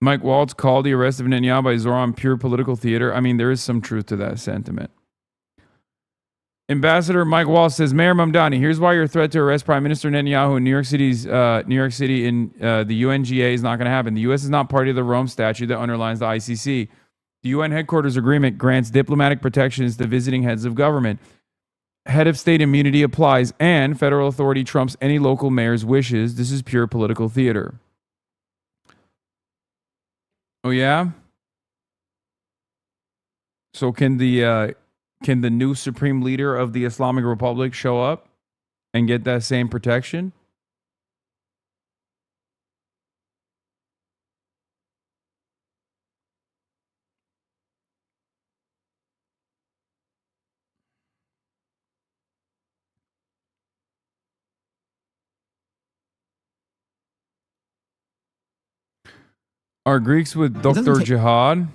Mike Waltz called the arrest of Netanyahu by Zoran pure political theater. I mean, there is some truth to that sentiment. Ambassador Mike Waltz says, Mayor Mamdani, here's why your threat to arrest Prime Minister Netanyahu in New York City in the UNGA is not going to happen. The U.S. is not party to the Rome Statute that underlines the ICC. The UN headquarters agreement grants diplomatic protections to visiting heads of government. Head of state immunity applies, and federal authority trumps any local mayor's wishes. This is pure political theater. Oh, yeah? So can the new supreme leader of the Islamic Republic show up and get that same protection? Are Greeks with Dr. Jihad?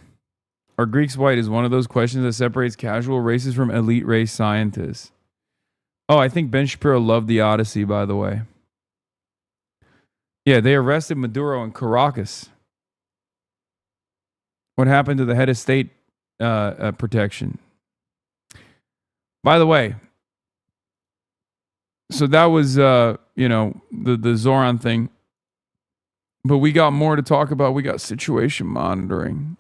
Are Greeks white is one of those questions that separates casual races from elite race scientists. Oh, I think Ben Shapiro loved the Odyssey, by the way. Yeah, they arrested Maduro in Caracas. What happened to the head of state protection? By the way, so that was, the Zoran thing. But we got more to talk about. We got situation monitoring.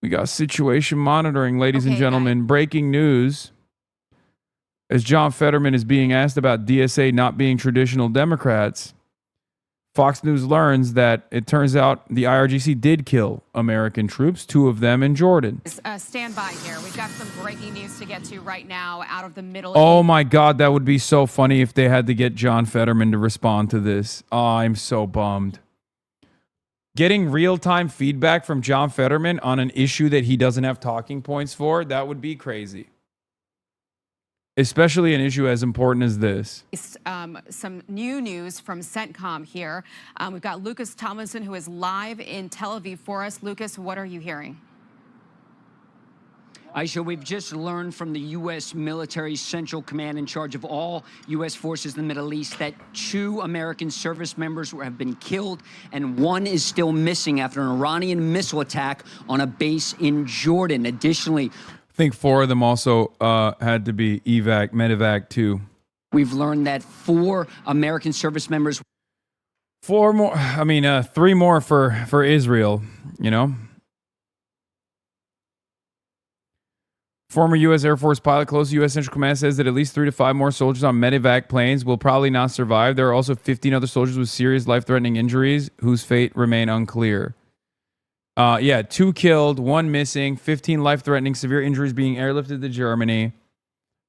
Ladies and gentlemen. Breaking news. As John Fetterman is being asked about DSA not being traditional Democrats, Fox News learns that it turns out the IRGC did kill American troops, 2 of them in Jordan. Stand by here. We've got some breaking news to get to right now out of the Middle East. Oh my God, that would be so funny if they had to get John Fetterman to respond to this. Oh, I'm so bummed. Getting real-time feedback from John Fetterman on an issue that he doesn't have talking points for, that would be crazy. Especially an issue as important as this. Some new news from CENTCOM here. We've got Lucas Tomlinson, who is live in Tel Aviv for us. Lucas, what are you hearing? Aisha, we've just learned from the U.S. Military Central Command in charge of all U.S. forces in the Middle East that 2 American service members have been killed and 1 is still missing after an Iranian missile attack on a base in Jordan. Additionally, I think 4 of them also had to be medevac too. We've learned that 4 American service members. 4 more. 3 more for Israel, Former U.S. Air Force pilot close to U.S. Central Command says that at least 3 to 5 more soldiers on medevac planes will probably not survive. There are also 15 other soldiers with serious life-threatening injuries whose fate remain unclear. 2 killed, 1 missing, 15 life-threatening severe injuries being airlifted to Germany.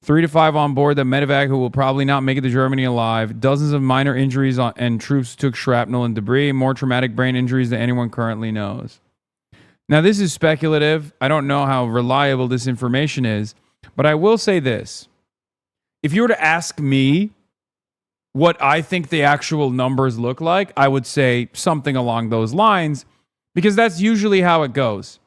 3 to 5 on board the medevac who will probably not make it to Germany alive. Dozens of minor injuries and troops took shrapnel and debris. More traumatic brain injuries than anyone currently knows. Now, this is speculative. I don't know how reliable this information is, but I will say this. If you were to ask me what I think the actual numbers look like, I would say something along those lines, because that's usually how it goes.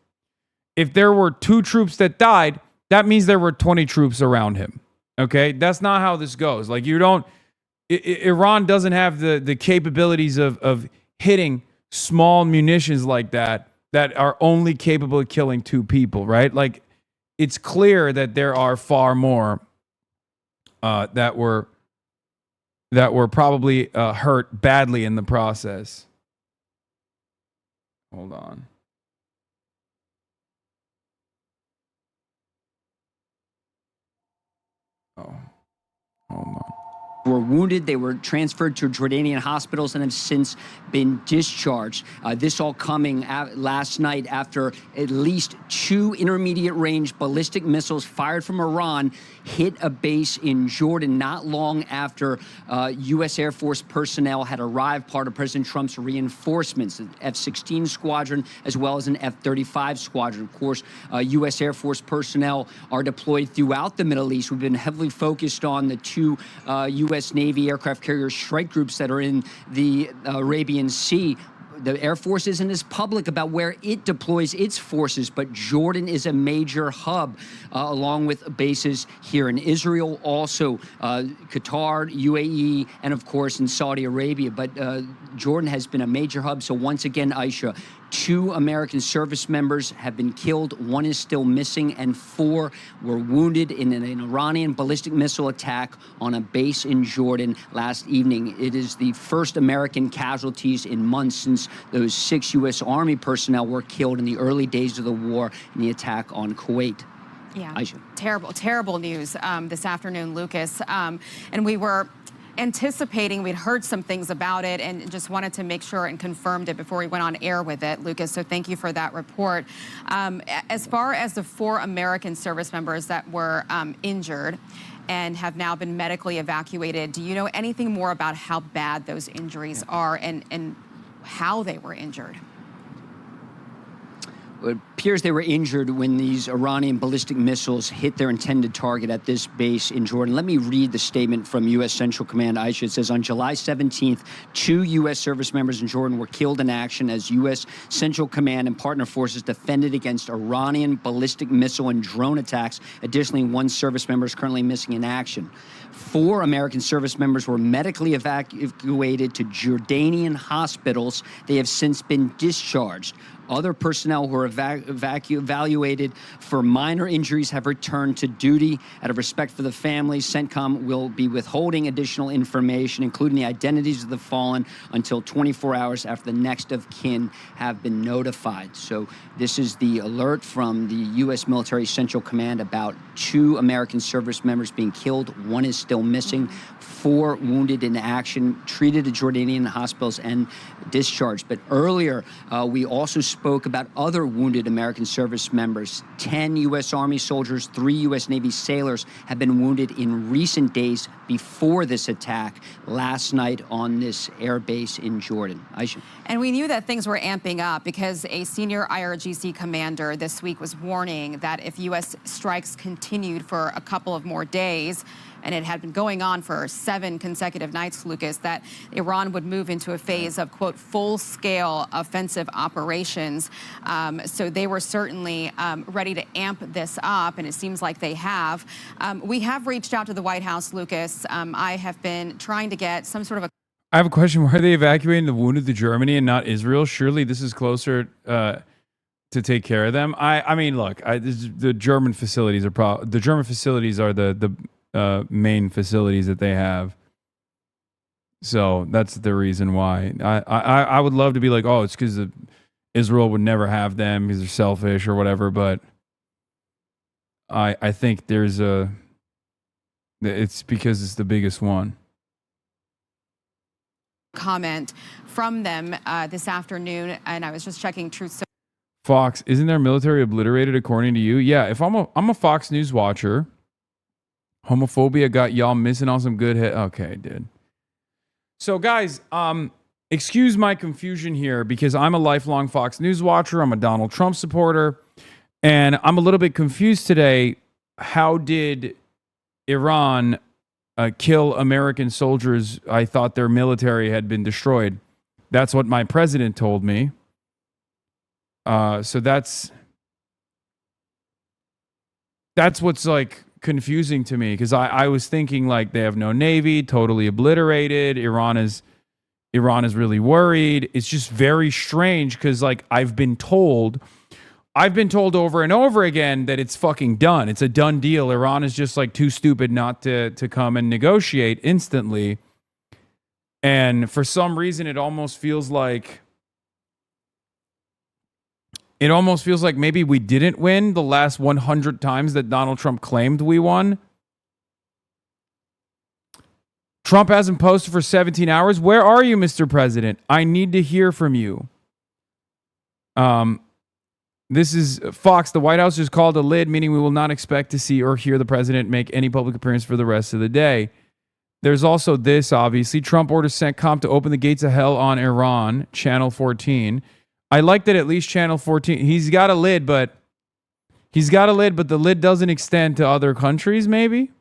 If there were 2 troops that died, that means there were 20 troops around him. Okay? That's not how this goes. Like, Iran doesn't have the capabilities of hitting small munitions like that are only capable of killing 2 people, right? Like, it's clear that there are far more that were probably hurt badly in the process. Hold on. Oh, hold on. Were wounded. They were transferred to Jordanian hospitals and have since been discharged. This all coming last night after at least 2 intermediate-range ballistic missiles fired from Iran hit a base in Jordan not long after U.S. Air Force personnel had arrived, part of President Trump's reinforcements, an F-16 squadron as well as an F-35 squadron. Of course, U.S. Air Force personnel are deployed throughout the Middle East. We've been heavily focused on the 2 U.S. Navy aircraft carrier strike groups that are in the Arabian Sea. the Air Force isn't as public about where it deploys its forces, but Jordan is a major hub, along with bases here in Israel, also Qatar, UAE, and of course in Saudi Arabia. But Jordan has been a major hub. So once again, Aisha, 2 American service members have been killed. 1 is still missing, and 4 were wounded in an Iranian ballistic missile attack on a base in Jordan last evening. It is the first American casualties in months since those 6 U.S. Army personnel were killed in the early days of the war in the attack on Kuwait. Yeah, Aisha. terrible news this afternoon, Lucas. And we were anticipating, we'd heard some things about it and just wanted to make sure and confirmed it before we went on air with it, Lucas. So thank you for that report. As far as the 4 American service members that were injured and have now been medically evacuated, do you know anything more about how bad those injuries are and how they were injured? It appears they were injured when these Iranian ballistic missiles hit their intended target at this base in Jordan. Let me read the statement from U.S. Central Command, Aisha. It says, on July 17th, 2 U.S. service members in Jordan were killed in action as U.S. Central Command and partner forces defended against Iranian ballistic missile and drone attacks. Additionally, 1 service member is currently missing in action. 4 American service members were medically evacuated to Jordanian hospitals. They have since been discharged. Other personnel who were evaluated for minor injuries have returned to duty. Out of respect for the families, CENTCOM will be withholding additional information, including the identities of the fallen, until 24 hours after the next of kin have been notified. So this is the alert from the U.S. Military Central Command about 2 American service members being killed. 1 is still missing. 4 wounded in action, treated at Jordanian hospitals and discharged. But earlier, we also spoke about other wounded American service members. 10 U.S. Army soldiers, 3 U.S. Navy sailors have been wounded in recent days before this attack last night on this air base in Jordan. Aisha. And we knew that things were amping up because a senior IRGC commander this week was warning that if U.S. strikes continued for a couple of more days, and it had been going on for 7 consecutive nights, Lucas, that Iran would move into a phase of, quote, full-scale offensive operations. So they were certainly ready to amp this up, and it seems like they have. We have reached out to the White House, Lucas. I have been trying to get some sort of a... I have a question. Why are they evacuating the wounded to Germany and not Israel? Surely this is closer to take care of them. I mean, look, the German facilities are the main facilities that they have. So that's the reason why. I would love to be like, oh, it's because Israel would never have them because they're selfish or whatever. But I think it's because it's the biggest one. Comment from them this afternoon, and I was just checking Truth. Fox, isn't their military obliterated according to you? Yeah, if I'm a Fox News watcher. Homophobia got y'all missing on some good okay, dude. So guys, excuse my confusion here because I'm a lifelong Fox News watcher. I'm a Donald Trump supporter, and I'm a little bit confused today. How did Iran kill American soldiers? I thought their military had been destroyed. That's what my president told me. So that's what's like confusing to me, because I was thinking like they have no navy, totally obliterated. Iran is really worried. It's just very strange because like I've been told over and over again that it's fucking done. It's a done deal. Iran is just like too stupid not to come and negotiate instantly. And for some reason, it almost feels like maybe we didn't win the last 100 times that Donald Trump claimed we won. Trump hasn't posted for 17 hours. Where are you, Mr. President? I need to hear from you. This is Fox. The White House just called a lid, meaning we will not expect to see or hear the president make any public appearance for the rest of the day. There's also this, obviously. Trump orders CENTCOM to open the gates of hell on Iran, Channel 14. I like that at least Channel 14, he's got a lid, but the lid doesn't extend to other countries, maybe?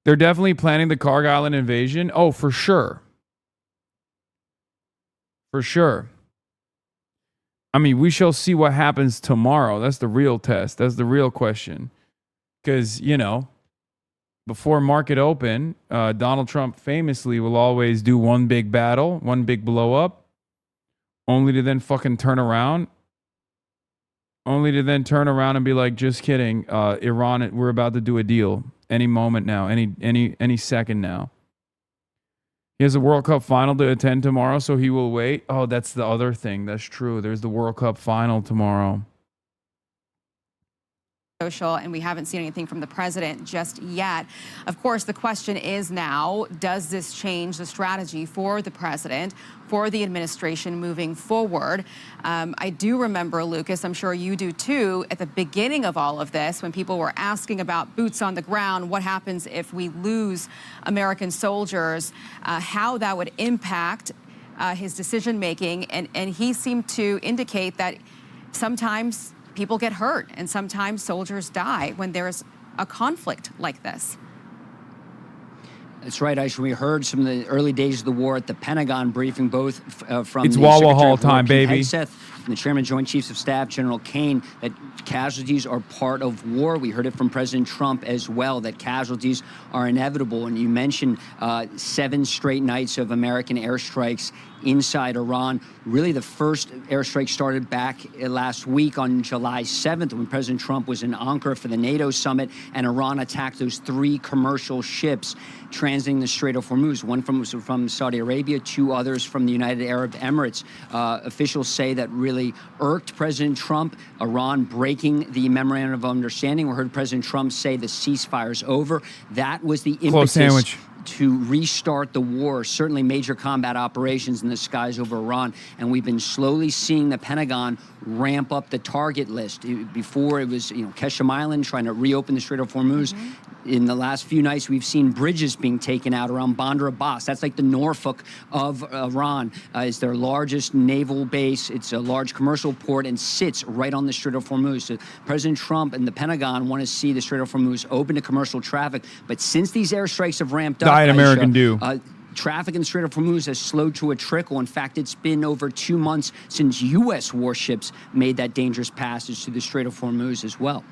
They're definitely planning the Karg Island invasion. Oh, for sure. For sure. I mean, we shall see what happens tomorrow. That's the real test. That's the real question. Because, you know, before market open, Donald Trump famously will always do one big battle, one big blow up, only to then fucking turn around. Only to then turn around and be like, just kidding. Iran, we're about to do a deal any moment now, any second now. He has a World Cup final to attend tomorrow, so he will wait. Oh, that's the other thing. That's true. There's the World Cup final tomorrow. Social, and we haven't seen anything from the president just yet. Of course, the question is now, does this change the strategy for the president, for the administration moving forward? I do remember, Lucas, I'm sure you do too, at the beginning of all of this, when people were asking about boots on the ground, what happens if we lose American soldiers, how that would impact his decision making. And he seemed to indicate that sometimes people get hurt and sometimes soldiers die when there's a conflict like this. That's right, Aisha. We heard some of the early days of the war at the Pentagon briefing, both from it's the Wawa Secretary Hall of War, time, Pete baby. Hegseth, and the Chairman of Joint Chiefs of Staff, General Kane, that casualties are part of war. We heard it from President Trump as well, that casualties are inevitable. And you mentioned 7 straight nights of American airstrikes inside Iran. Really, the first airstrike started back last week on July 7th when President Trump was in Ankara for the NATO summit, and Iran attacked those 3 commercial ships transiting the Strait of Hormuz. One from Saudi Arabia, 2 others from the United Arab Emirates. Officials say that really irked President Trump, Iran breaking the memorandum of understanding. We heard President Trump say the ceasefire's over. That was the impetus to restart the war, certainly major combat operations in the skies over Iran. And we've been slowly seeing the Pentagon ramp up the target list. Before it was, Keshem Island trying to reopen the Strait of Hormuz. In the last few nights, we've seen bridges being taken out around Bandar Abbas. That's like the Norfolk of Iran. It's their largest naval base. It's a large commercial port and sits right on the Strait of Hormuz. So President Trump and the Pentagon want to see the Strait of Hormuz open to commercial traffic. But since these airstrikes have ramped up, Diet American do. Traffic in the Strait of Hormuz has slowed to a trickle. In fact, it's been over 2 months since U.S. warships made that dangerous passage to the Strait of Hormuz as well.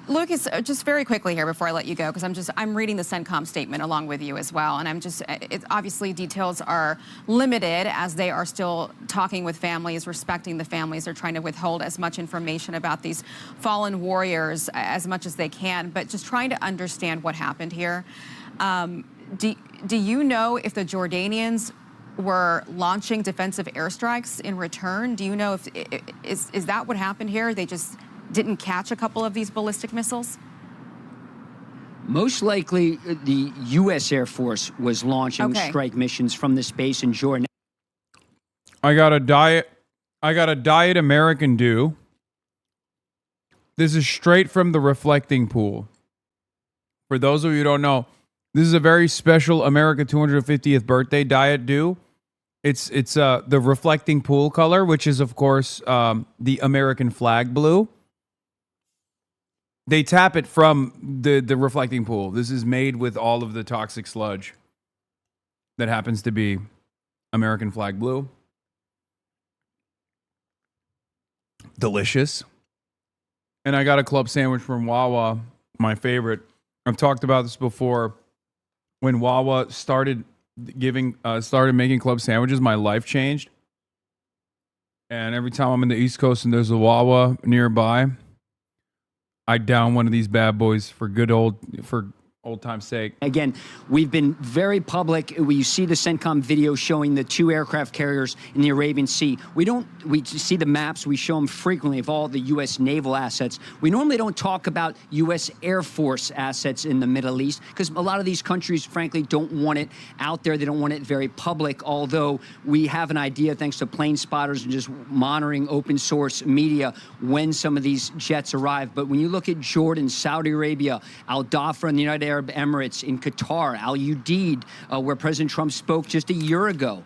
Lucas, just very quickly here before I let you go, because I'm reading the CENTCOM statement along with you as well, and obviously details are limited as they are still talking with families, respecting the families. They're trying to withhold as much information about these fallen warriors as much as they can, but just trying to understand what happened here. Do you know if the Jordanians were launching defensive airstrikes in return? Do you know if is that what happened here? They just didn't catch a couple of these ballistic missiles? Most likely, the U.S. Air Force was launching strike missions from this base in Jordan. I got a diet American Dew. This is straight from the reflecting pool. For those of you who don't know, this is a very special America 250th birthday Diet Dew. It's the reflecting pool color, which is of course the American flag blue. They tap it from the reflecting pool. This is made with all of the toxic sludge that happens to be American flag blue. Delicious. And I got a club sandwich from Wawa, my favorite. I've talked about this before. When Wawa started making club sandwiches, my life changed. And every time I'm in the East Coast and there's a Wawa nearby, I down one of these bad boys for old time's sake. Again, we've been very public. You see the CENTCOM video showing the 2 aircraft carriers in the Arabian Sea. We see the maps. We show them frequently of all the U.S. naval assets. We normally don't talk about U.S. Air Force assets in the Middle East because a lot of these countries, frankly, don't want it out there. They don't want it very public, although we have an idea, thanks to plane spotters and just monitoring open source media, when some of these jets arrive. But when you look at Jordan, Saudi Arabia, Al Dhafra, and the United Arab Emirates, in Qatar, Al Udeid, where President Trump spoke just a year ago,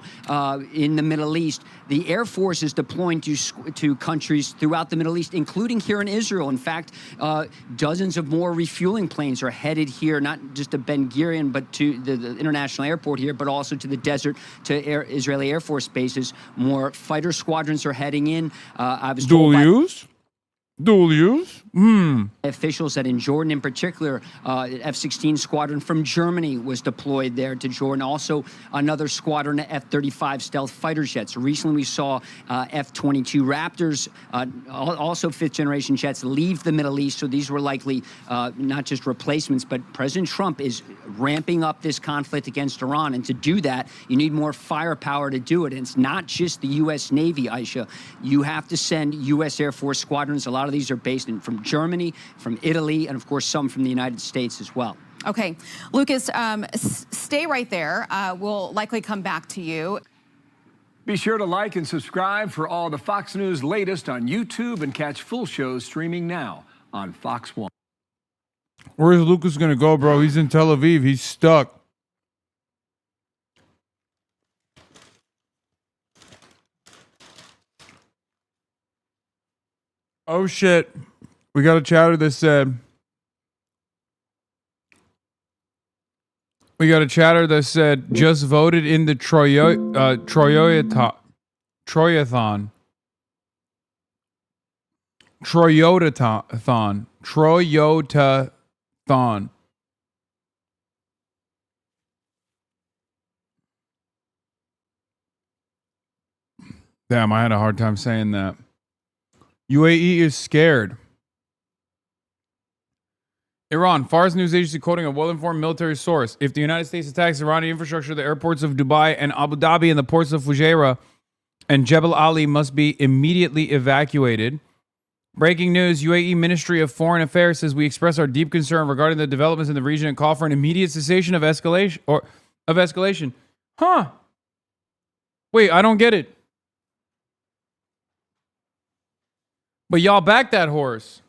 in the Middle East. The Air Force is deploying to countries throughout the Middle East, including here in Israel. In fact, dozens of more refueling planes are headed here, not just to Ben Gurion, but to the international airport here, but also to the desert, to Israeli Air Force bases. More fighter squadrons are heading in. I was told Dual use? officials that in Jordan in particular, F-16 squadron from Germany was deployed there to Jordan. Also, another squadron of F-35 stealth fighter jets. Recently, we saw F-22 Raptors, also fifth-generation jets, leave the Middle East. So these were likely not just replacements, but President Trump is ramping up this conflict against Iran. And to do that, you need more firepower to do it. And it's not just the U.S. Navy, Aisha. You have to send U.S. Air Force squadrons. A lot of these are based from Germany, from Italy, and of course some from the United States as well. Okay, Lucas, stay right there. We'll likely come back to you. Be sure to like and subscribe for all the Fox News latest on YouTube and catch full shows streaming now on Fox 1. Where's Lucas going to go, bro? He's in Tel Aviv. He's stuck. Oh, shit. We got a chatter that said... just voted in the Troyathon. Damn, I had a hard time saying that. UAE is scared. Iran, Fars news agency quoting a well-informed military source. If the United States attacks Iranian infrastructure, the airports of Dubai and Abu Dhabi and the ports of Fujairah and Jebel Ali must be immediately evacuated. Breaking news, UAE Ministry of Foreign Affairs says we express our deep concern regarding the developments in the region and call for an immediate cessation of escalation. Huh. Wait, I don't get it. But y'all back that horse.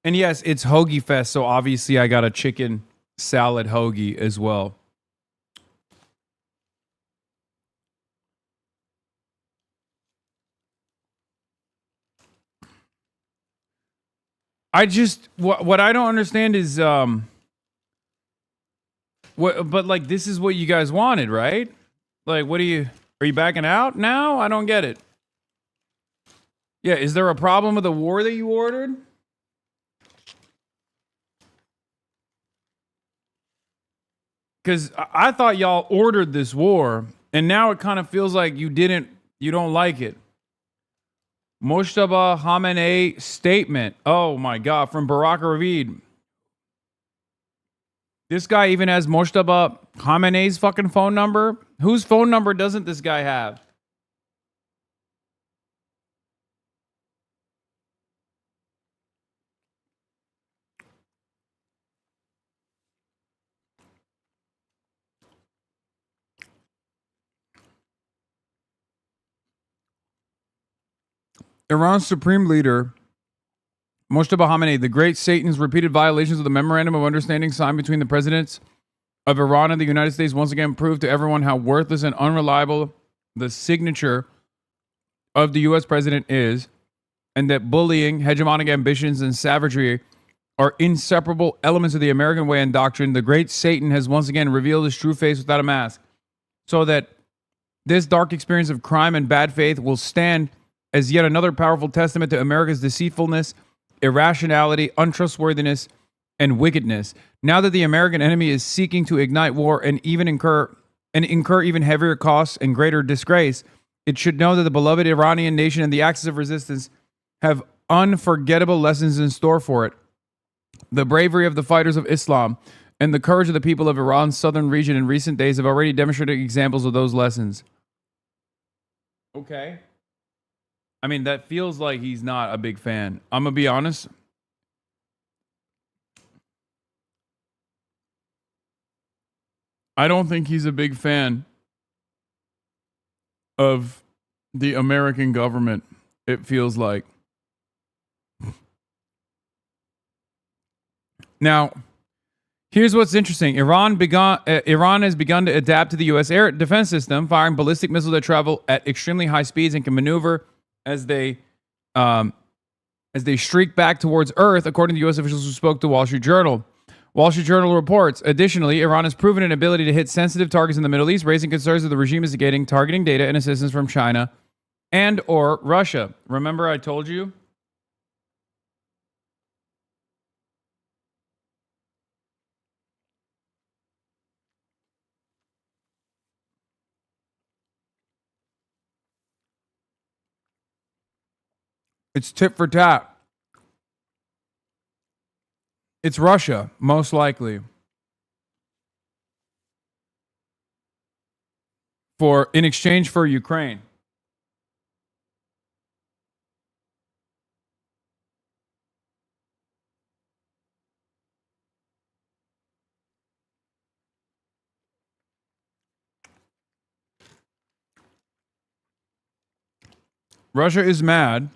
And yes, it's Hoagie Fest, so obviously I got a chicken salad hoagie as well. I just what I don't understand is but like this is what you guys wanted, right? Like are you backing out now? I don't get it. Yeah, is there a problem with the war that you ordered? Because I thought y'all ordered this war, and now it kind of feels like you don't like it. Mojtaba Khamenei statement. Oh my God, from Barack Ravid. This guy even has Mojtaba Khamenei's fucking phone number. Whose phone number doesn't this guy have? Iran's supreme leader, Mojtaba Khamenei, the great Satan's repeated violations of the memorandum of understanding signed between the presidents of Iran and the United States once again proved to everyone how worthless and unreliable the signature of the U.S. president is, and that bullying, hegemonic ambitions, and savagery are inseparable elements of the American way and doctrine. The great Satan has once again revealed his true face without a mask, so that this dark experience of crime and bad faith will stand as yet another powerful testament to America's deceitfulness, irrationality, untrustworthiness, and wickedness. Now that the American enemy is seeking to ignite war and incur even heavier costs and greater disgrace, it should know that the beloved Iranian nation and the axis of resistance have unforgettable lessons in store for it. The bravery of the fighters of Islam and the courage of the people of Iran's southern region in recent days have already demonstrated examples of those lessons. Okay. I mean, that feels like he's not a big fan. I'm going to be honest. I don't think he's a big fan of the American government, it feels like. Now, Here's what's interesting. Iran has begun to adapt to the U.S. air defense system, firing ballistic missiles that travel at extremely high speeds and can maneuver as they streak back towards Earth, according to U.S. officials who spoke to Wall Street Journal. Wall Street Journal reports, additionally, Iran has proven an ability to hit sensitive targets in the Middle East, raising concerns that the regime is getting targeting data and assistance from China and or Russia. Remember I told you? It's tit for tat. It's Russia, most likely. In exchange for Ukraine. Russia is mad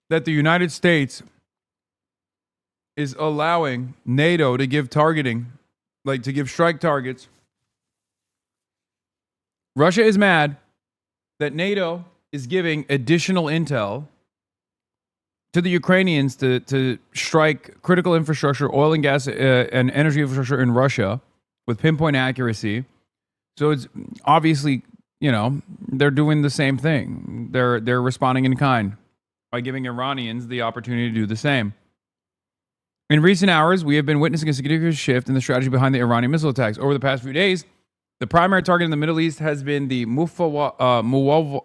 that the United States is allowing NATO to give targeting, like to give strike targets. Russia is mad that NATO is giving additional intel to the Ukrainians to strike critical infrastructure, oil and gas and energy infrastructure in Russia with pinpoint accuracy. So it's obviously, they're doing the same thing. They're responding in kind by giving Iranians the opportunity to do the same. In recent hours, we have been witnessing a significant shift in the strategy behind the Iranian missile attacks. Over the past few days, the primary target in the Middle East has been the Muwafaq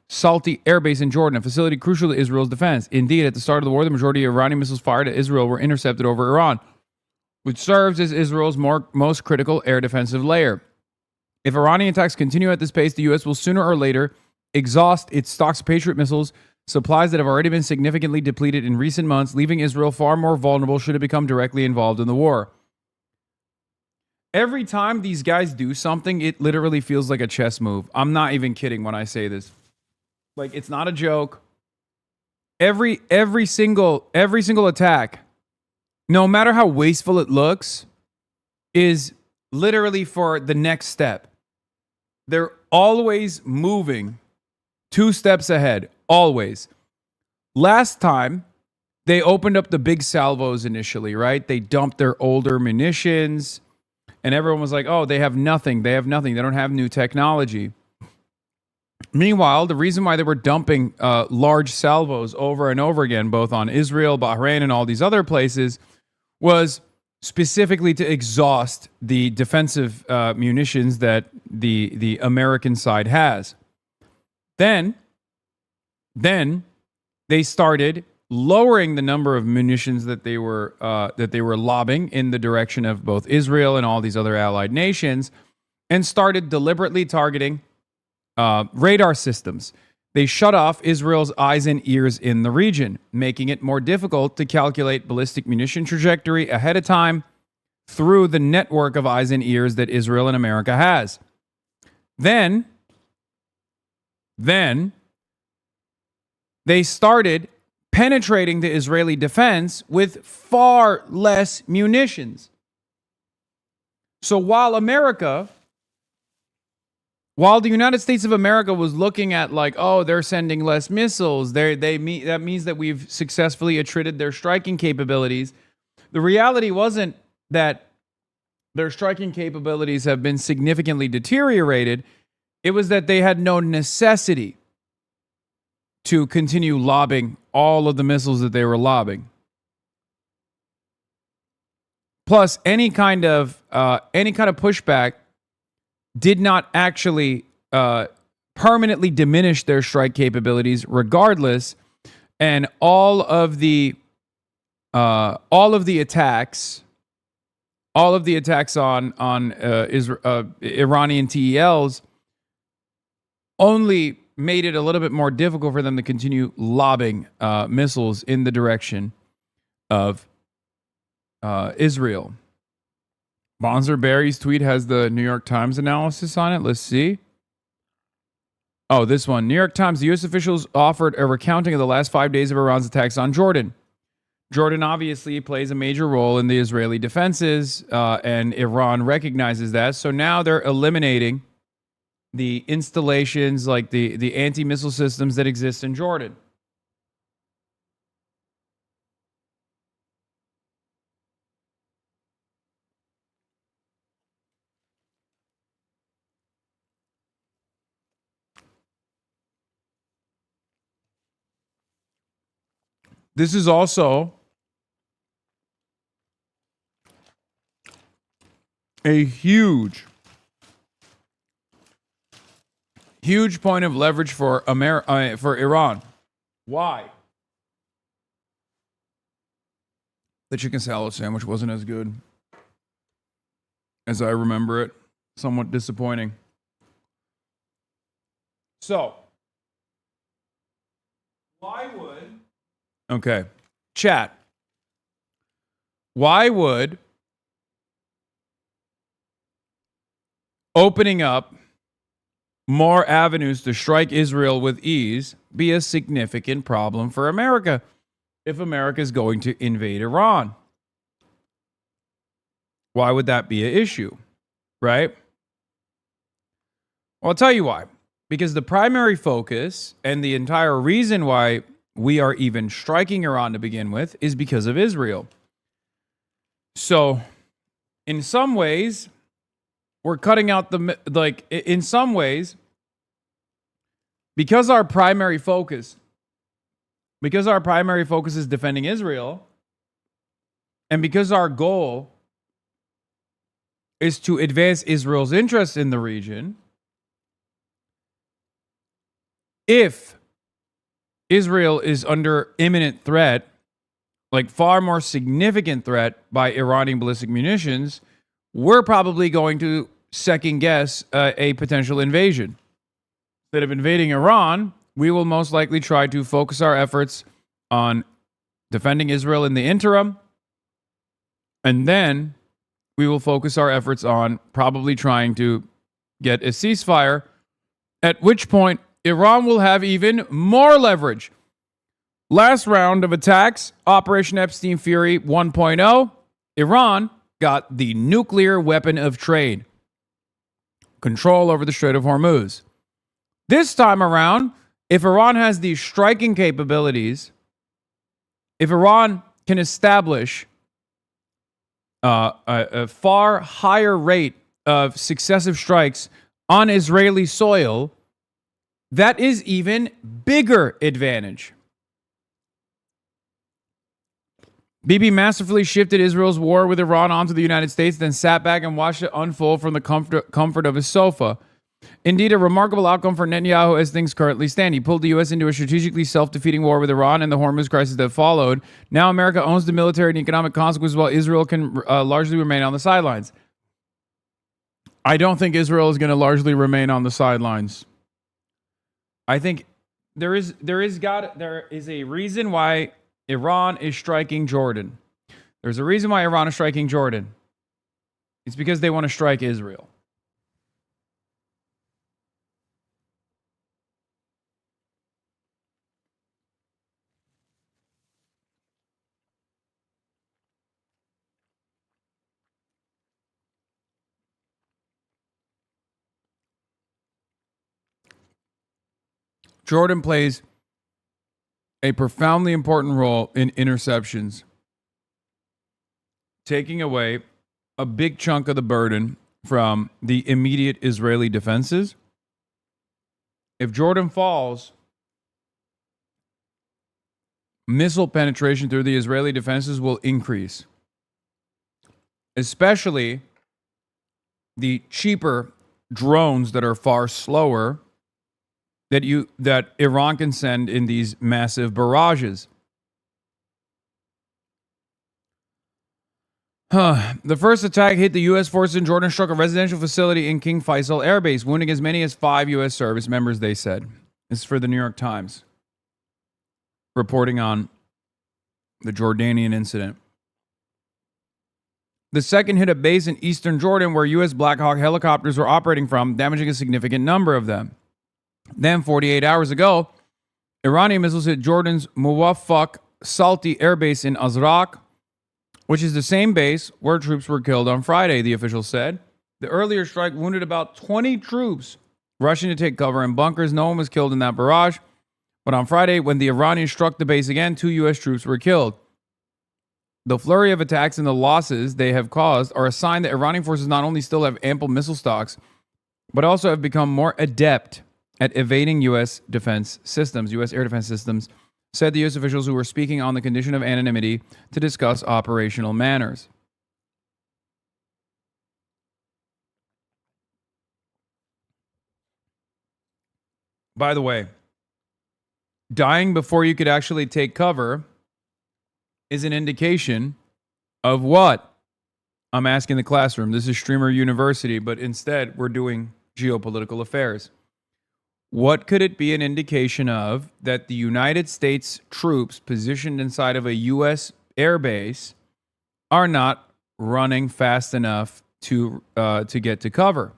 Salti Air Base in Jordan, a facility crucial to Israel's defense. Indeed, at the start of the war, the majority of Iranian missiles fired at Israel were intercepted over Iran, which serves as Israel's most critical air defensive layer. If Iranian attacks continue at this pace, the U.S. will sooner or later exhaust its stocks of Patriot missiles, supplies that have already been significantly depleted in recent months, leaving Israel far more vulnerable should it become directly involved in the war. Every time these guys do something, it literally feels like a chess move. I'm not even kidding when I say this. Like, it's not a joke. Every single attack, no matter how wasteful it looks, is literally for the next step. They're always moving 2 steps ahead. Always. Last time, they opened up the big salvos initially, right? They dumped their older munitions, and everyone was like, oh, they have nothing. They don't have new technology. Meanwhile, the reason why they were dumping large salvos over and over again, both on Israel, Bahrain, and all these other places, was specifically to exhaust the defensive munitions that the American side has. Then they started lowering the number of munitions that they were lobbing in the direction of both Israel and all these other allied nations, and started deliberately targeting radar systems. They shut off Israel's eyes and ears in the region, making it more difficult to calculate ballistic munition trajectory ahead of time through the network of eyes and ears that Israel and America has. Then they started penetrating the Israeli defense with far less munitions. So while the United States of America was looking at like, oh, they're sending less missiles, that means that we've successfully attrited their striking capabilities. The reality wasn't that their striking capabilities have been significantly deteriorated. It was that they had no necessity to continue lobbing all of the missiles that they were lobbing. Plus, any kind of pushback did not actually permanently diminish their strike capabilities, regardless. And all of the attacks on Iranian TELs only made it a little bit more difficult for them to continue lobbing missiles in the direction of Israel. Bonzer Barry's tweet has the New York Times analysis on it. Let's see. Oh, this one. New York Times, the U.S. officials offered a recounting of the last 5 days of Iran's attacks on Jordan. Jordan obviously plays a major role in the Israeli defenses, and Iran recognizes that. So now they're eliminating the installations, like the anti-missile systems that exist in Jordan. This is also a huge point of leverage for for Iran. Why? The chicken salad sandwich wasn't as good as I remember it. Somewhat disappointing. So, why would... Okay. Chat. Why would opening up more avenues to strike Israel with ease be a significant problem for America if America is going to invade Iran? Why would that be an issue? Right? Well, I'll tell you why. Because the primary focus and the entire reason why we are even striking Iran to begin with is because of Israel. So, in some ways, we're cutting out in some ways, because our primary focus is defending Israel, and because our goal is to advance Israel's interests in the region, if Israel is under imminent threat, like far more significant threat by Iranian ballistic munitions, we're probably going to second guess a potential invasion. Instead of invading Iran, we will most likely try to focus our efforts on defending Israel in the interim, and then we will focus our efforts on probably trying to get a ceasefire, at which point Iran will have even more leverage. Last round of attacks, Operation Epstein Fury 1.0, Iran got the nuclear weapon of trade, control over the Strait of Hormuz. This time around, if Iran has these striking capabilities, if Iran can establish a far higher rate of successive strikes on Israeli soil, that is even bigger advantage. Bibi masterfully shifted Israel's war with Iran onto the United States, then sat back and watched it unfold from the comfort of his sofa. Indeed, a remarkable outcome for Netanyahu as things currently stand. He pulled the U.S. into a strategically self-defeating war with Iran and the Hormuz crisis that followed. Now America owns the military and economic consequences while Israel can largely remain on the sidelines. I don't think Israel is going to largely remain on the sidelines. I think there is a reason why Iran is striking Jordan. There's a reason why Iran is striking Jordan. It's because they want to strike Israel. Jordan plays a profoundly important role in interceptions, taking away a big chunk of the burden from the immediate Israeli defenses. If Jordan falls, missile penetration through the Israeli defenses will increase, especially the cheaper drones that are far slower that Iran can send in these massive barrages. The first attack hit the U.S. forces in Jordan, struck a residential facility in King Faisal Air Base, wounding as many as 5 U.S. service members, they said. This is for the New York Times, reporting on the Jordanian incident. The second hit a base in eastern Jordan where U.S. Black Hawk helicopters were operating from, damaging a significant number of them. Then, 48 hours ago, Iranian missiles hit Jordan's Muwaffaq Salti Air Base in Azraq, which is the same base where troops were killed on Friday, the official said. The earlier strike wounded about 20 troops rushing to take cover in bunkers. No one was killed in that barrage. But on Friday, when the Iranians struck the base again, 2 U.S. troops were killed. The flurry of attacks and the losses they have caused are a sign that Iranian forces not only still have ample missile stocks, but also have become more adept at evading U.S. defense systems, U.S. air defense systems, said the U.S. officials who were speaking on the condition of anonymity to discuss operational manners. By the way, dying before you could actually take cover is an indication of what? I'm asking the classroom. This is Streamer University, but instead we're doing geopolitical affairs. What could it be an indication of that the United States troops positioned inside of a U.S. airbase are not running fast enough to get to cover?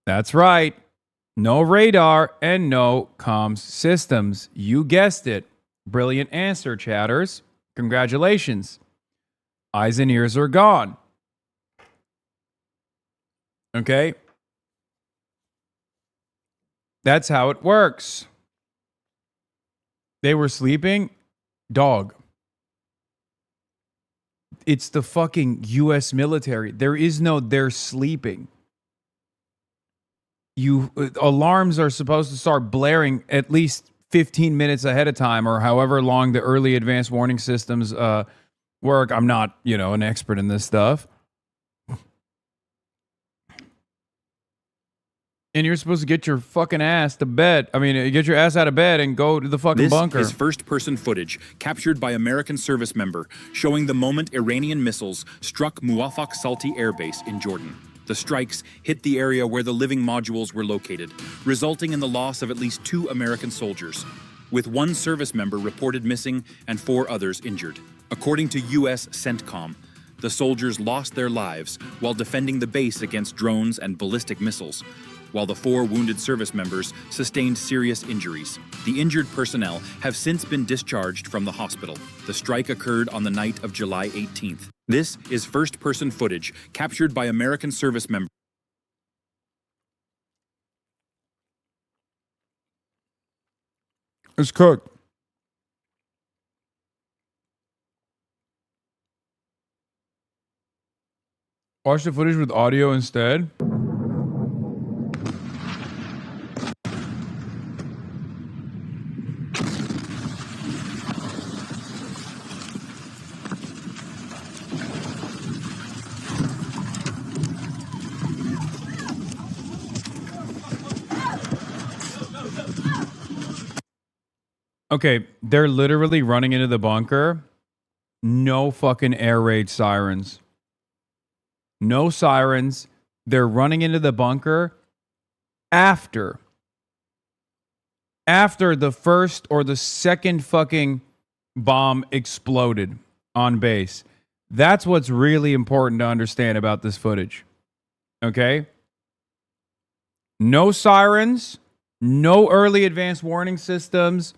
That's right. No radar and no comms systems. You guessed it. Brilliant answer, chatters. Congratulations. Eyes and ears are gone. Okay? That's how it works. They were sleeping. Dog. It's the fucking U.S. military. There is no they're sleeping. Alarms are supposed to start blaring at least 15 minutes ahead of time, or however long the early advanced warning systems work. I'm not, an expert in this stuff. And you're supposed to get your fucking ass to bed. Get your ass out of bed and go to the fucking bunker. This is first-person footage captured by American service member showing the moment Iranian missiles struck Muwafaq Salti Air Base in Jordan. The strikes hit the area where the living modules were located, resulting in the loss of at least 2 American soldiers, with 1 service member reported missing and 4 others injured. According to U.S. CENTCOM, the soldiers lost their lives while defending the base against drones and ballistic missiles, while the 4 wounded service members sustained serious injuries. The injured personnel have since been discharged from the hospital. The strike occurred on the night of July 18th. This is first-person footage captured by American service members. It's cooked. Watch the footage with audio instead. Okay, they're literally running into the bunker. No fucking air raid sirens. No sirens. They're running into the bunker after the first or the second fucking bomb exploded on base. That's what's really important to understand about this footage. Okay? No sirens, no early advanced warning systems.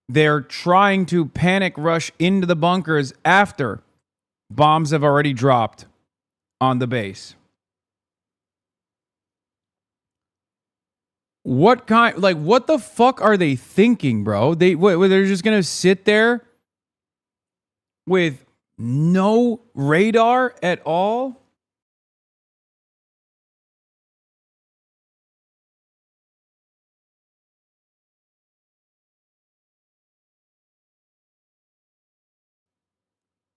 They're trying to panic rush into the bunkers after bombs have already dropped on the base. What the fuck are they thinking, bro? They're just gonna sit there with no radar at all?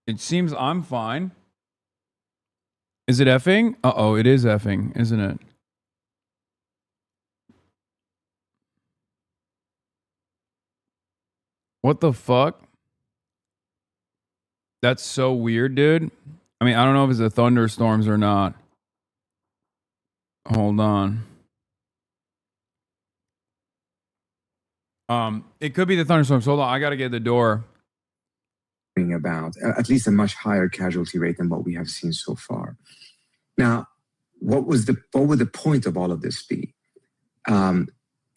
It seems I'm fine. Is it effing? Uh-oh, it is effing, isn't it? What the fuck? That's so weird, dude. I don't know if it's the thunderstorms or not. Hold on. It could be the thunderstorms. Hold on, I gotta get the door. About at least a much higher casualty rate than what we have seen so far. Now, what would the point of all of this be?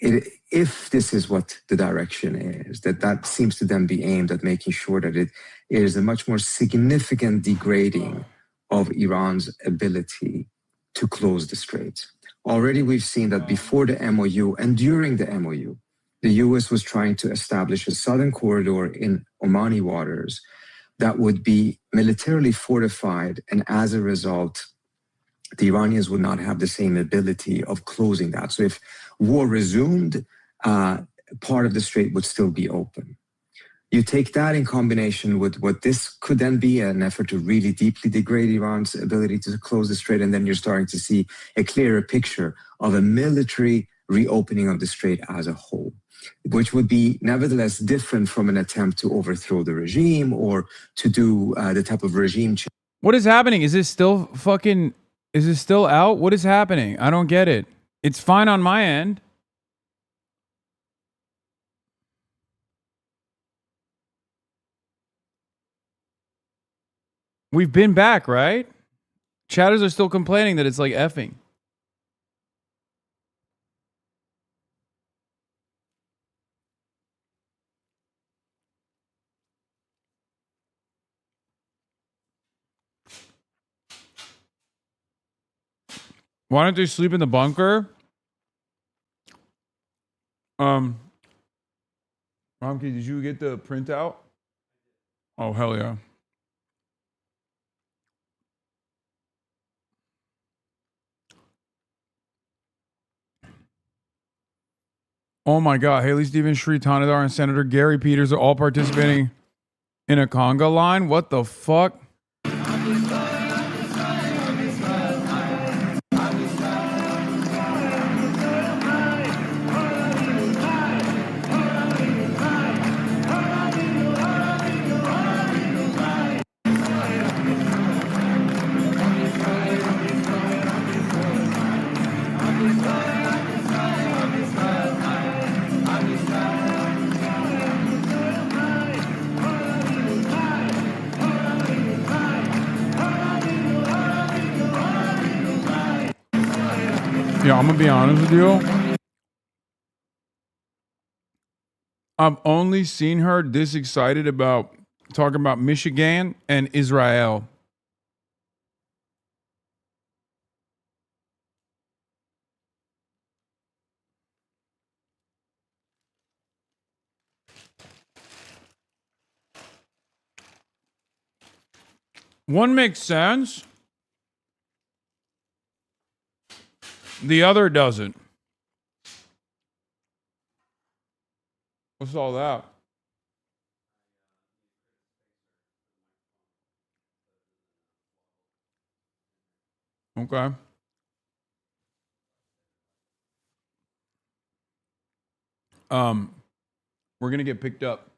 if this is what the direction is, that seems to then be aimed at making sure that it is a much more significant degrading of Iran's ability to close the strait. Already we've seen that before the MOU and during the MOU, the US was trying to establish a southern corridor in Omani waters that would be militarily fortified, and as a result, the Iranians would not have the same ability of closing that. So if war resumed, part of the strait would still be open. You take that in combination with what this could then be an effort to really deeply degrade Iran's ability to close the strait, and then you're starting to see a clearer picture of a military reopening of the strait as a whole, which would be nevertheless different from an attempt to overthrow the regime or to do the type of regime change. What is happening? Is this still fucking... Is it still out? What is happening? I don't get it. It's fine on my end. We've been back, right? Chatters are still complaining that it's like effing. Why don't they sleep in the bunker? Romkey, did you get the printout? Oh, hell yeah. Oh my God, Haley Stevens, Shri Tanadar, and Senator Gary Peters are all participating in a conga line? What the fuck? Yeah, I'm gonna be honest with you. I've only seen her this excited about talking about Michigan and Israel. One makes sense. The other doesn't. What's all that? Okay. We're gonna get picked up.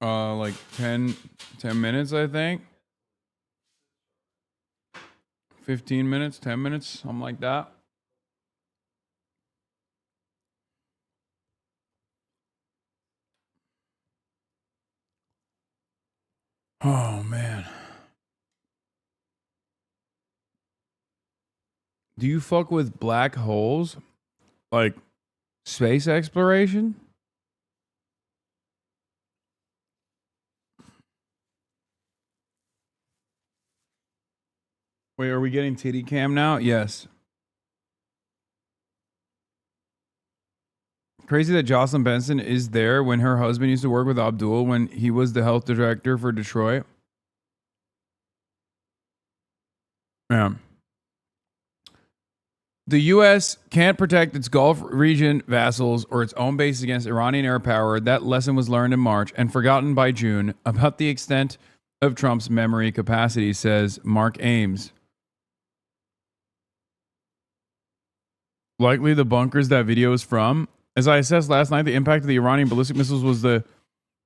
Like 10 minutes, I think. 15 minutes, 10 minutes, something like that. Oh, man. Do you fuck with black holes? Like space exploration? Wait, are we getting titty cam now? Yes. Crazy that Jocelyn Benson is there when her husband used to work with Abdul when he was the health director for Detroit. Yeah. The U.S. can't protect its Gulf region vassals or its own base against Iranian air power. That lesson was learned in March and forgotten by June. About the extent of Trump's memory capacity, says Mark Ames. Likely the bunkers that video is from. As I assessed last night, the impact of the Iranian ballistic missiles was the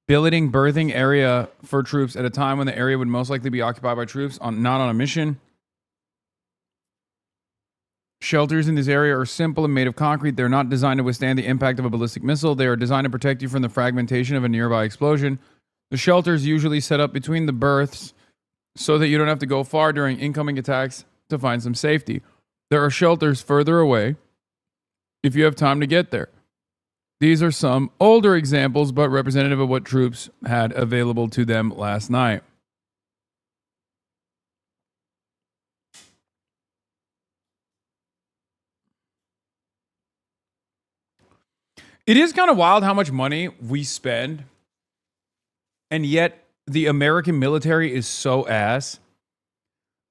billeting berthing area for troops at a time when the area would most likely be occupied by troops not on a mission. Shelters in this area are simple and made of concrete. They're not designed to withstand the impact of a ballistic missile. They are designed to protect you from the fragmentation of a nearby explosion. The shelters usually set up between the berths so that you don't have to go far during incoming attacks to find some safety. There are shelters further away if you have time to get there. These are some older examples, but representative of what troops had available to them last night. It is kind of wild how much money we spend, and yet the American military is so ass.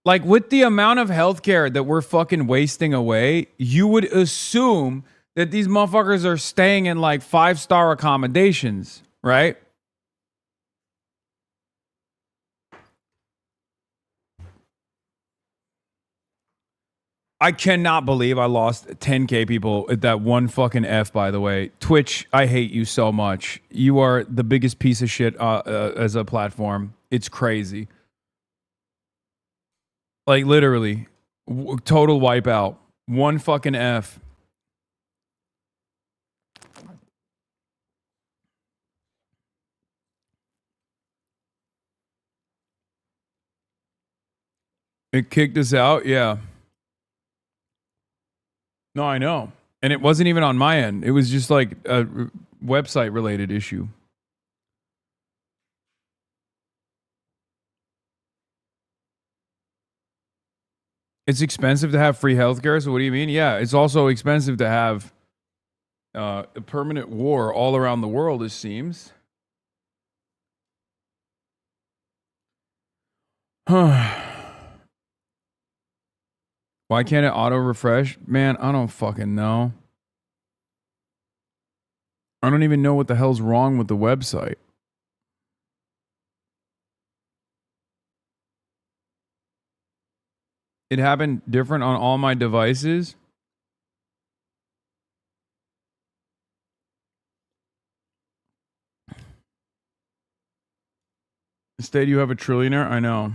Like, with the amount of healthcare that we're fucking wasting away, you would assume that these motherfuckers are staying in like 5-star accommodations, right? I cannot believe I lost 10K people at that one fucking F, by the way. Twitch, I hate you so much. You are the biggest piece of shit as a platform. It's crazy. Like, literally, total wipeout. One fucking F. It kicked us out? Yeah. No, I know. And it wasn't even on my end. It was just like a website related issue. It's expensive to have free healthcare. So what do you mean? Yeah, it's also expensive to have a permanent war all around the world, it seems. Why can't it auto refresh? Man, I don't fucking know. I don't even know what the hell's wrong with the website. It happened different on all my devices. Instead, you have a trillionaire? I know.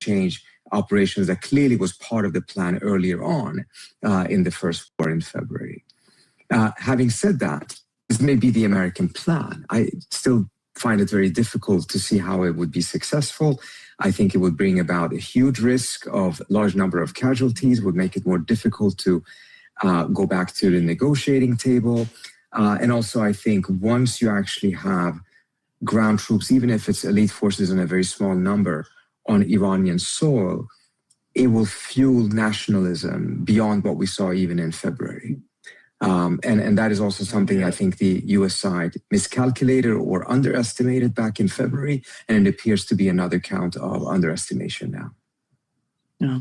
Change operations that clearly was part of the plan earlier on in the first war in February. Having said that, this may be the American plan. I still find it very difficult to see how it would be successful. I think it would bring about a huge risk of large number of casualties, would make it more difficult to go back to the negotiating table. And also, I think once you actually have ground troops, even if it's elite forces in a very small number on Iranian soil, it will fuel nationalism beyond what we saw even in February. And that is also something I think the US side miscalculated or underestimated back in February, and it appears to be another count of underestimation now. Yeah.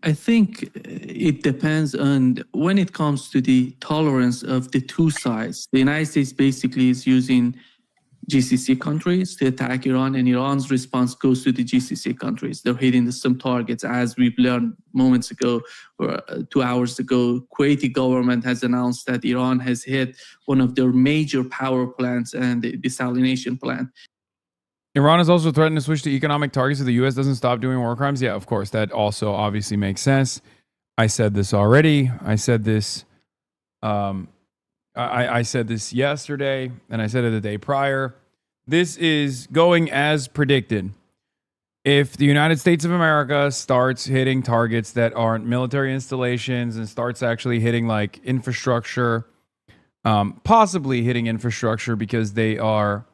I think it depends on when it comes to the tolerance of the two sides. The United States basically is using GCC countries to attack Iran, and Iran's response goes to the GCC countries. They're hitting some targets, as we've learned moments ago or 2 hours ago. Kuwaiti government has announced that Iran has hit one of their major power plants and the desalination plant. Iran has also threatened to switch to economic targets if the U.S. doesn't stop doing war crimes. Yeah, of course. That also obviously makes sense. I said this already. I said this. I said this yesterday, and I said it the day prior. This is going as predicted. If the United States of America starts hitting targets that aren't military installations and starts actually hitting like infrastructure, possibly hitting infrastructure because they are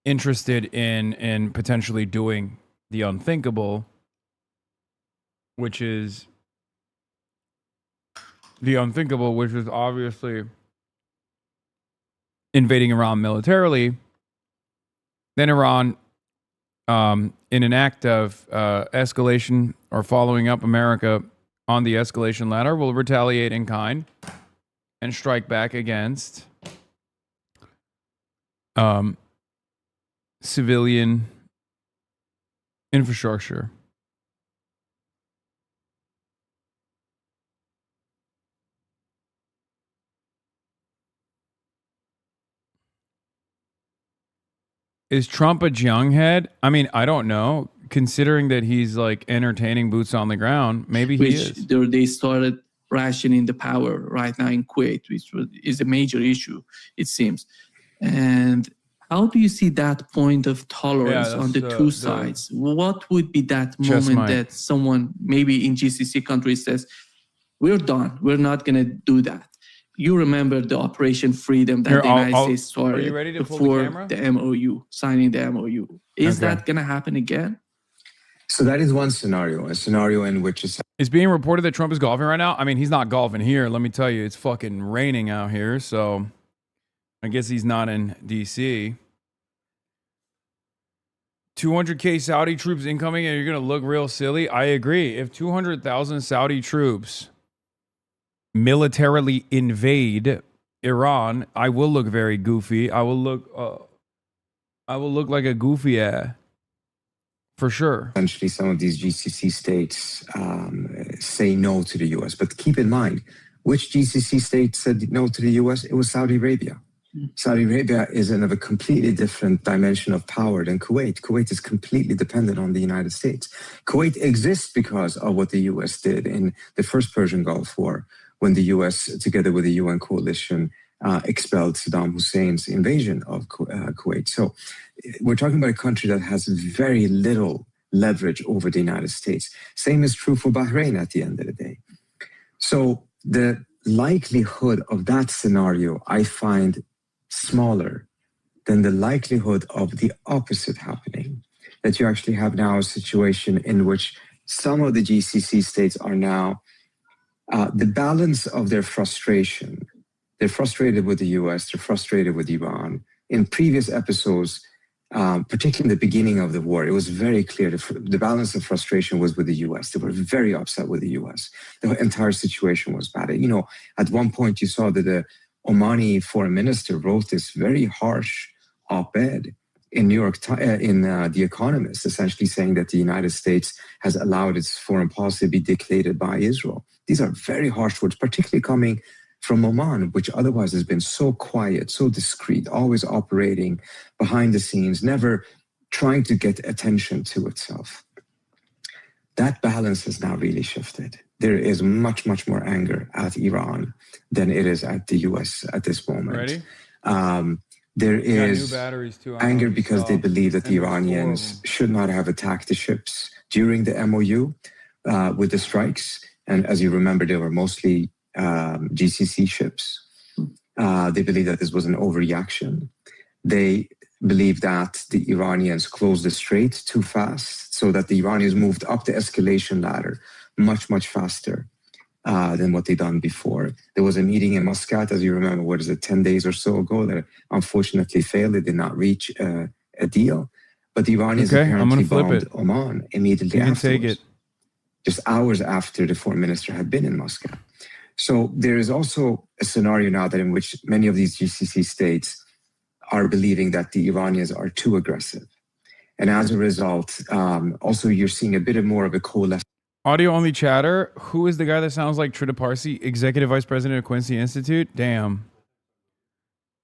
interested in potentially doing the unthinkable, which is obviously invading Iran militarily, then Iran, in an act of escalation or following up America on the escalation ladder, will retaliate in kind and strike back against civilian infrastructure. Is Trump a junghead? I mean, I don't know. Considering that he's like entertaining boots on the ground, maybe he is. They started rationing the power right now in Kuwait, which is a major issue, it seems. And How do you see that point of tolerance Yeah, on that's the two the sides? What would be that chest moment mic. that someone maybe in GCC country says, we're done, we're not going to do that? You remember the Operation Freedom that Here, the United States are you started ready to pull the before camera? the MOU, signing the MOU. Is Okay. that going to happen again? So that is one scenario, a scenario in which It's being reported that Trump is golfing right now. I mean, he's not golfing here. Let me tell you, it's fucking raining out here. So I guess he's not in DC. 200K Saudi troops incoming and you're going to look real silly. I agree. If 200,000 Saudi troops militarily invade Iran, I will look very goofy. I will look like a goofy ass. For sure. essentially some of these GCC states say no to the US. But keep in mind, which GCC state said no to the US? It was Saudi Arabia. Saudi Arabia is in a completely different dimension of power than Kuwait. Kuwait is completely dependent on the United States. Kuwait exists because of what the US did in the first Persian Gulf War, when the US, together with the UN coalition, expelled Saddam Hussein's invasion of Kuwait. So we're talking about a country that has very little leverage over the United States. Same is true for Bahrain at the end of the day. So the likelihood of that scenario, I find smaller than the likelihood of the opposite happening. That you actually have now a situation in which some of the GCC states are now, the balance of their frustration, they're frustrated with the US, they're frustrated with Iran. In previous episodes, particularly in the beginning of the war, it was very clear the balance of frustration was with the US. They were very upset with the US. The entire situation was bad. You know, at one point you saw that the Omani foreign minister wrote this very harsh op-ed in The Economist, essentially saying that the United States has allowed its foreign policy to be dictated by Israel. These are very harsh words, particularly coming from Oman, which otherwise has been so quiet, so discreet, always operating behind the scenes, never trying to get attention to itself. That balance has now really shifted. There is much, much more anger at Iran than it is at the US at this moment. Ready? There Got new is batteries too. anger because they believe that the Iranians should not have attacked the ships during the MOU with the strikes. And as you remember, they were mostly GCC ships. They believe that this was an overreaction. They believe that the Iranians closed the strait too fast, so that the Iranians moved up the escalation ladder much, much faster than what they'd done before. There was a meeting in Muscat, as you remember, what is it, 10 days or so ago, that unfortunately failed. They did not reach a deal. But the Iranians apparently bombed Oman immediately afterwards. Take it. Just hours after the foreign minister had been in Muscat. So there is also a scenario now that in which many of these GCC states are believing that the Iranians are too aggressive. And as a result, also you're seeing a bit more of a coalescence. Audio only chatter. Who is the guy that sounds like Trita Parsi, Executive Vice President of Quincy Institute? Damn.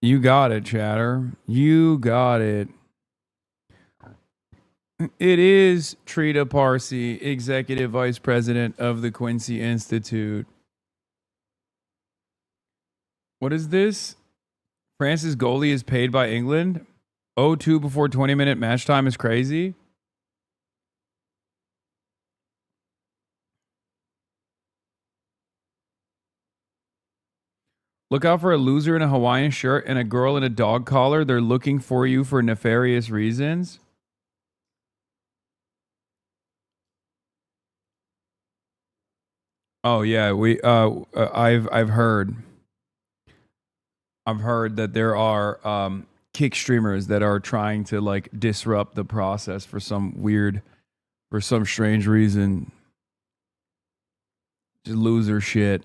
You got it, chatter. You got it. It is Trita Parsi, Executive Vice President of the Quincy Institute. What is this? France's goalie is paid by England. 0-2 before 20-minute match time is crazy. Look out for a loser in a Hawaiian shirt and a girl in a dog collar. They're looking for you for nefarious reasons. Oh yeah, I've heard that there are kick streamers that are trying to like disrupt the process for some strange reason. Just loser shit.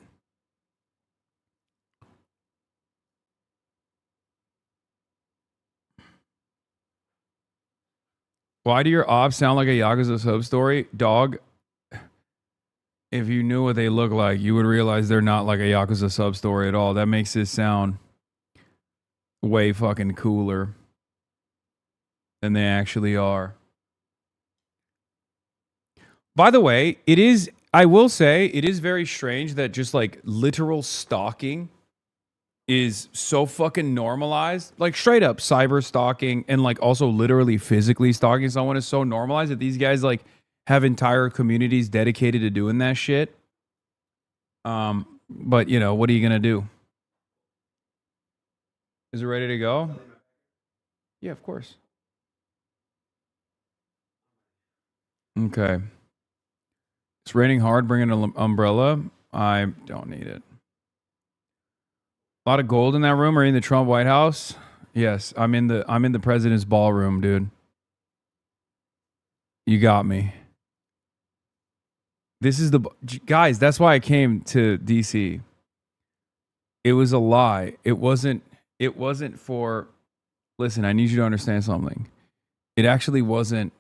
Why do your ops sound like a Yakuza sub story? Dog, if you knew what they look like, you would realize they're not like a Yakuza sub story at all. That makes this sound way fucking cooler than they actually are. By the way, I will say, it is very strange that just like literal stalking is so fucking normalized. Like straight up cyber stalking and like also literally physically stalking someone is so normalized that these guys like have entire communities dedicated to doing that shit. But you know, what are you gonna do? Is it ready to go? Yeah, of course. Okay. It's raining hard. Bring an umbrella. I don't need it. A lot of gold in that room. Are you in the Trump White House? Yes, I'm in the president's ballroom, dude. You got me. This is the guys. That's why I came to DC. It was a lie. It wasn't for. Listen, I need you to understand something. It actually wasn't.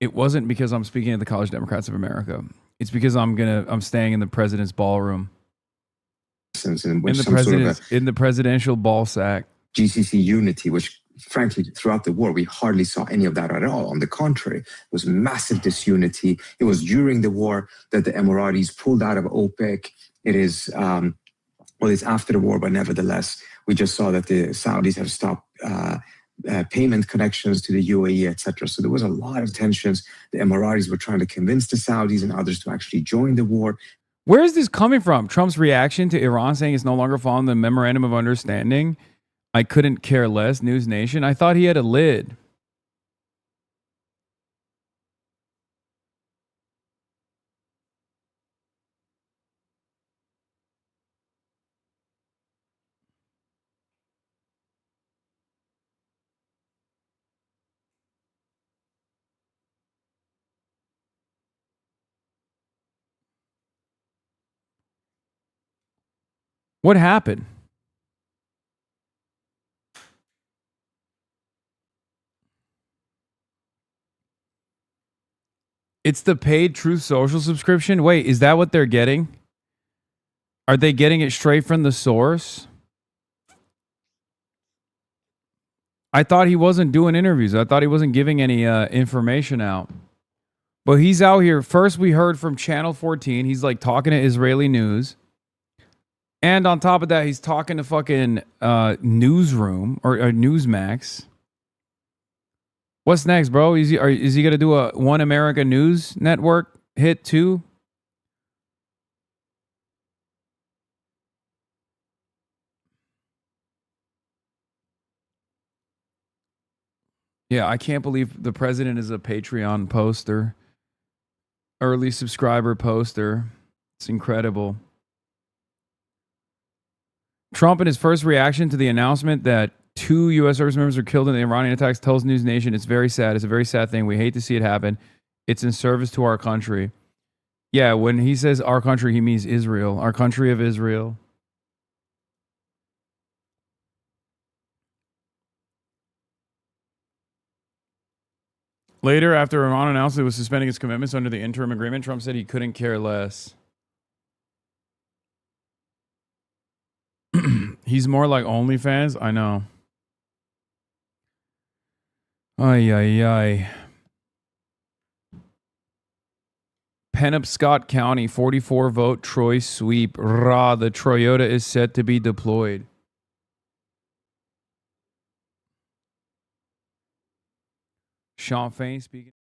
It wasn't because I'm speaking at the College Democrats of America. It's because I'm staying in the president's ballroom. In the presidential ball sack. GCC unity, which frankly, throughout the war, we hardly saw any of that at all. On the contrary, it was massive disunity. It was during the war that the Emiratis pulled out of OPEC. It is, well, it's after the war, but nevertheless, we just saw that the Saudis have stopped payment connections to the UAE, etc. So there was a lot of tensions. The Emiratis were trying to convince the Saudis and others to actually join the war. Where is this coming from? Trump's reaction to Iran saying it's no longer following the memorandum of understanding. I couldn't care less. News Nation. I thought he had a lid. What happened? It's the paid Truth Social subscription. Wait, is that what they're getting? Are they getting it straight from the source? I thought he wasn't doing interviews. I thought he wasn't giving any information out. But he's out here. First, we heard from Channel 14. He's like talking to Israeli news. And on top of that, he's talking to fucking Newsroom or Newsmax. What's next, bro? Is he going to do a One America News Network hit too? Yeah, I can't believe the president is a Patreon poster. Early subscriber poster. It's incredible. Trump, in his first reaction to the announcement that 2 U.S. service members were killed in the Iranian attacks, tells News Nation, it's very sad. It's a very sad thing. We hate to see it happen. It's in service to our country. Yeah, when he says our country, he means Israel. Our country of Israel. Later, after Iran announced it was suspending its commitments under the interim agreement, Trump said he couldn't care less. He's more like OnlyFans. I know. Ay, ay, ay. Penobscot County, 44 vote Troy sweep. Rah, the Toyota is set to be deployed. Sean Fain speaking.